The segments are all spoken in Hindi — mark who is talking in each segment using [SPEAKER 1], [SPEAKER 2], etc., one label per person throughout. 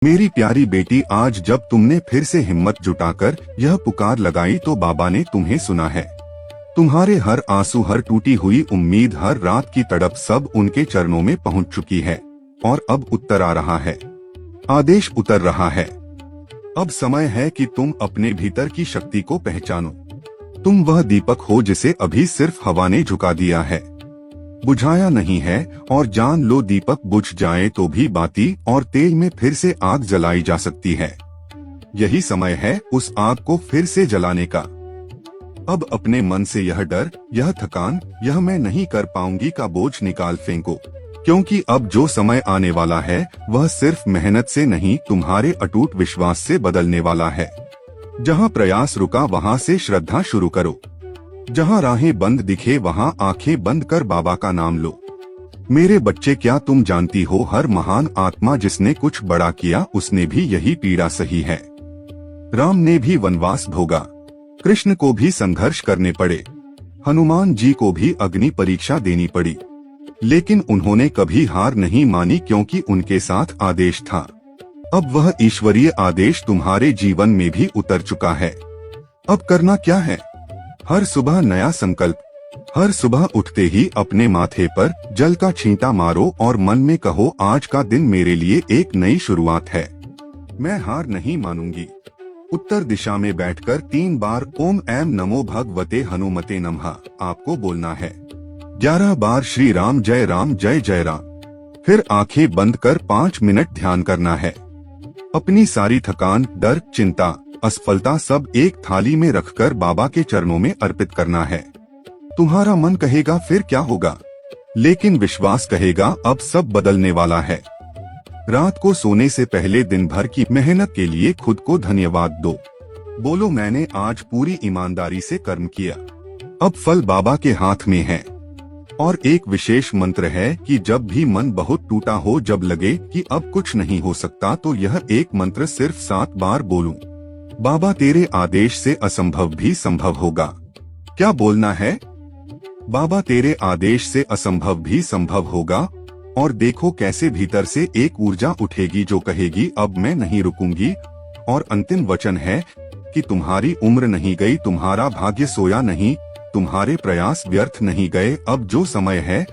[SPEAKER 1] मेरी प्यारी बेटी, आज जब तुमने फिर से हिम्मत जुटाकर यह पुकार लगाई तो बाबा ने तुम्हें सुना है। तुम्हारे हर आंसू, हर टूटी हुई उम्मीद, हर रात की तड़प सब उनके चरणों में पहुंच चुकी है और अब उत्तर आ रहा है, आदेश उतर रहा है। अब समय है कि तुम अपने भीतर की शक्ति को पहचानो। तुम वह दीपक हो जिसे अभी सिर्फ हवा ने झुका दिया है, बुझाया नहीं है। और जान लो, दीपक बुझ जाए तो भी बाती और तेल में फिर से आग जलाई जा सकती है। यही समय है उस आग को फिर से जलाने का। अब अपने मन से यह डर, यह थकान, यह मैं नहीं कर पाऊंगी का बोझ निकाल फेंको, क्योंकि अब जो समय आने वाला है वह सिर्फ मेहनत से नहीं, तुम्हारे अटूट विश्वास से बदलने वाला है। जहाँ प्रयास रुका वहाँ से श्रद्धा शुरू करो। जहाँ राहें बंद दिखे वहाँ आंखें बंद कर बाबा का नाम लो। मेरे बच्चे, क्या तुम जानती हो, हर महान आत्मा जिसने कुछ बड़ा किया उसने भी यही पीड़ा सही है। राम ने भी वनवास भोगा, कृष्ण को भी संघर्ष करने पड़े, हनुमान जी को भी अग्नि परीक्षा देनी पड़ी, लेकिन उन्होंने कभी हार नहीं मानी, क्योंकि उनके साथ आदेश था। अब वह ईश्वरीय आदेश तुम्हारे जीवन में भी उतर चुका है। अब करना क्या है? हर सुबह नया संकल्प। हर सुबह उठते ही अपने माथे पर जल का छींटा मारो और मन में कहो, आज का दिन मेरे लिए एक नई शुरुआत है। मैं हार नहीं मानूंगी। उत्तर दिशा में बैठकर 3 बार ओम ऐं नमो भगवते हनुमते नमः आपको बोलना है। 11 बार श्री राम जय जय राम। फिर आंखें बंद कर 5 मिनट ध्यान करना है। अपनी सारी थकान, डर, चिंता, असफलता सब एक थाली में रखकर बाबा के चरणों में अर्पित करना है। तुम्हारा मन कहेगा फिर क्या होगा, लेकिन विश्वास कहेगा अब सब बदलने वाला है। रात को सोने से पहले दिन भर की मेहनत के लिए खुद को धन्यवाद दो। बोलो, मैंने आज पूरी ईमानदारी से कर्म किया, अब फल बाबा के हाथ में है। और एक विशेष मंत्र है कि जब भी मन बहुत टूटा हो, जब लगे कि अब कुछ नहीं हो सकता, तो यह एक मंत्र सिर्फ 7 बार बोलूं, बाबा तेरे आदेश से असंभव भी संभव होगा। क्या बोलना है? बाबा तेरे आदेश से असंभव भी संभव होगा। और देखो कैसे भीतर से एक ऊर्जा उठेगी जो कहेगी, अब मैं नहीं रुकूंगी। और अंतिम वचन है कि तुम्हारी उम्र नहीं गई, तुम्हारा भाग्य सोया नहीं, तुम्हारे प्रयास व्यर्थ नहीं गए। अब जो समय है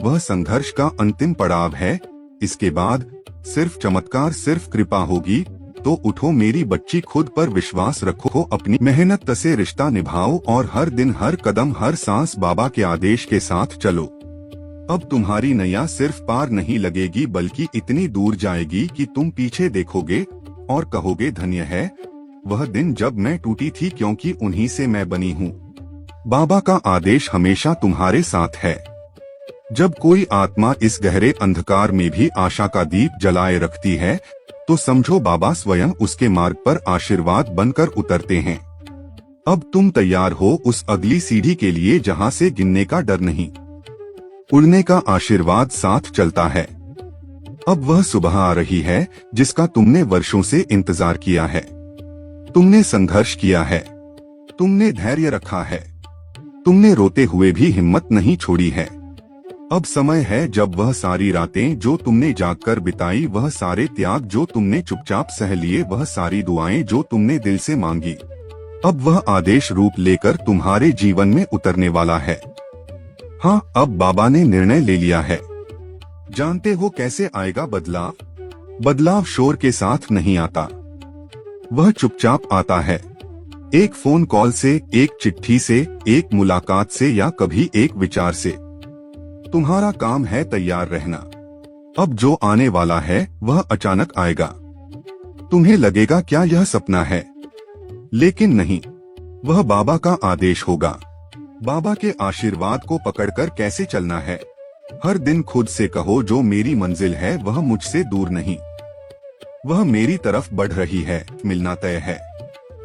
[SPEAKER 1] वह संघर्ष का अंतिम पड़ाव है। इसके बाद सिर्फ चमत्कार, सिर्फ कृपा होगी। तो उठो मेरी बच्ची, खुद पर विश्वास रखो, अपनी मेहनत से रिश्ता निभाओ और हर दिन, हर कदम, हर सांस बाबा के आदेश के साथ चलो। अब तुम्हारी नैया सिर्फ पार नहीं लगेगी, बल्कि इतनी दूर जाएगी कि तुम पीछे देखोगे और कहोगे, धन्य है वह दिन जब मैं टूटी थी, क्योंकि उन्हीं से मैं बनी हूँ। बाबा का आदेश हमेशा तुम्हारे साथ है। जब कोई आत्मा इस गहरे अंधकार में भी आशा का दीप जलाए रखती है, तो समझो बाबा स्वयं उसके मार्ग पर आशीर्वाद बनकर उतरते हैं। अब तुम तैयार हो उस अगली सीढ़ी के लिए जहां से गिरने का डर नहीं, उड़ने का आशीर्वाद साथ चलता है। अब वह सुबह आ रही है जिसका तुमने वर्षों से इंतजार किया है। तुमने संघर्ष किया है, तुमने धैर्य रखा है, तुमने रोते हुए भी हिम्मत नहीं छोड़ी है। अब समय है जब वह सारी रातें जो तुमने जागकर बिताई, वह सारे त्याग जो तुमने चुपचाप सह लिए, वह सारी दुआएं जो तुमने दिल से मांगी, अब वह आदेश रूप लेकर तुम्हारे जीवन में उतरने वाला है। हाँ, अब बाबा ने निर्णय ले लिया है। जानते हो कैसे आएगा बदलाव? बदलाव शोर के साथ नहीं आता, वह चुपचाप आता है। एक फोन कॉल से, एक चिट्ठी से, एक मुलाकात से, या कभी एक विचार से। तुम्हारा काम है तैयार रहना। अब जो आने वाला है वह अचानक आएगा। तुम्हें लगेगा क्या यह सपना है, लेकिन नहीं, वह बाबा का आदेश होगा। बाबा के आशीर्वाद को पकड़कर कैसे चलना है? हर दिन खुद से कहो, जो मेरी मंजिल है वह मुझसे दूर नहीं, वह मेरी तरफ बढ़ रही है। मिलना तय है,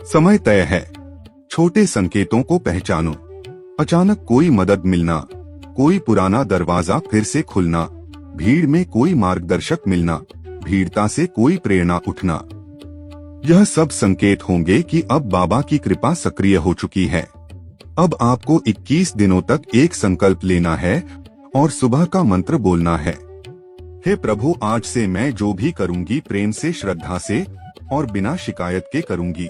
[SPEAKER 1] समय तय है। छोटे संकेतों को पहचानो, अचानक कोई मदद मिलना, कोई पुराना दरवाजा फिर से खुलना, भीड़ में कोई मार्गदर्शक मिलना, भीड़ता से कोई प्रेरणा उठना। यह सब संकेत होंगे कि अब बाबा की कृपा सक्रिय हो चुकी है। अब आपको 21 दिनों तक एक संकल्प लेना है और सुबह का मंत्र बोलना है। हे प्रभु, आज से मैं जो भी करूंगी प्रेम से, श्रद्धा से और बिना शिकायत के करूंगी।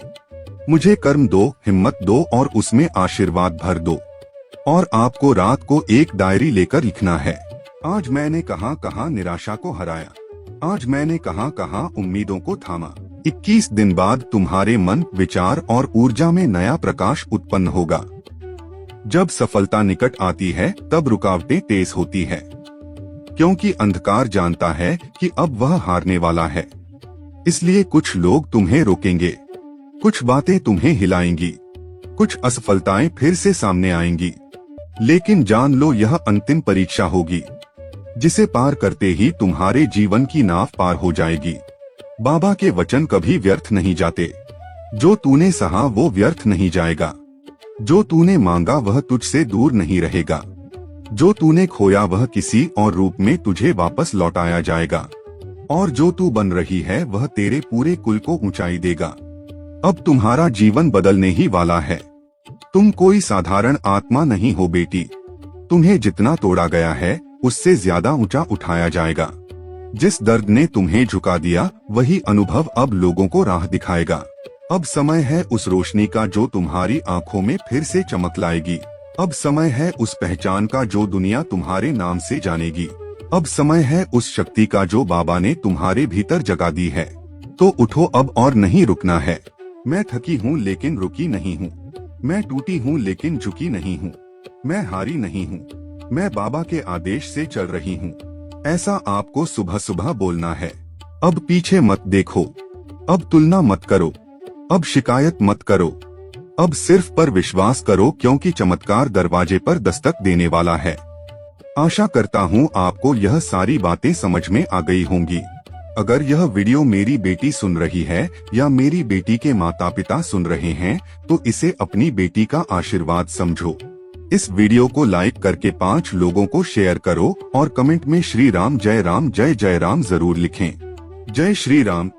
[SPEAKER 1] मुझे कर्म दो, हिम्मत दो और उसमें आशीर्वाद भर दो। और आपको रात को एक डायरी लेकर लिखना है, आज मैंने कहां कहां निराशा को हराया, आज मैंने कहां कहां उम्मीदों को थामा। 21 दिन बाद तुम्हारे मन, विचार और ऊर्जा में नया प्रकाश उत्पन्न होगा। जब सफलता निकट आती है तब रुकावटें तेज होती है, क्योंकि अंधकार जानता है कि अब वह हारने वाला है। इसलिए कुछ लोग तुम्हें रोकेंगे, कुछ बातें तुम्हें हिलाएंगी, कुछ असफलताएं फिर से सामने आएंगी। लेकिन जान लो, यह अंतिम परीक्षा होगी, जिसे पार करते ही तुम्हारे जीवन की नाव पार हो जाएगी। बाबा के वचन कभी व्यर्थ नहीं जाते। जो तूने सहा वो व्यर्थ नहीं जाएगा। जो तूने मांगा वह तुझसे दूर नहीं रहेगा। जो तूने खोया वह किसी और रूप में तुझे वापस लौटाया जाएगा। और जो तू बन रही है वह तेरे पूरे कुल को ऊंचाई देगा। अब तुम्हारा जीवन बदलने ही वाला है। तुम कोई साधारण आत्मा नहीं हो बेटी। तुम्हें जितना तोड़ा गया है उससे ज्यादा ऊंचा उठाया जाएगा। जिस दर्द ने तुम्हें झुका दिया वही अनुभव अब लोगों को राह दिखाएगा। अब समय है उस रोशनी का जो तुम्हारी आंखों में फिर से चमक लाएगी। अब समय है उस पहचान का जो दुनिया तुम्हारे नाम से जानेगी। अब समय है उस शक्ति का जो बाबा ने तुम्हारे भीतर जगा दी है। तो उठो अब और नहीं रुकना है। मैं थकी हूँ लेकिन रुकी नहीं हूँ। मैं टूटी हूँ लेकिन झुकी नहीं हूँ। मैं हारी नहीं हूँ। मैं बाबा के आदेश से चल रही हूँ। ऐसा आपको सुबह सुबह बोलना है। अब पीछे मत देखो। अब तुलना मत करो। अब शिकायत मत करो। अब सिर्फ पर विश्वास करो, क्योंकि चमत्कार दरवाजे पर दस्तक देने वाला है। आशा करता हूँ आपको यह सारी बातें समझ में आ गई होंगी। अगर यह वीडियो मेरी बेटी सुन रही है या मेरी बेटी के माता पिता सुन रहे हैं तो इसे अपनी बेटी का आशीर्वाद समझो। इस वीडियो को लाइक करके 5 लोगों को शेयर करो और कमेंट में श्री राम जय जय राम जरूर लिखें। जय श्री राम।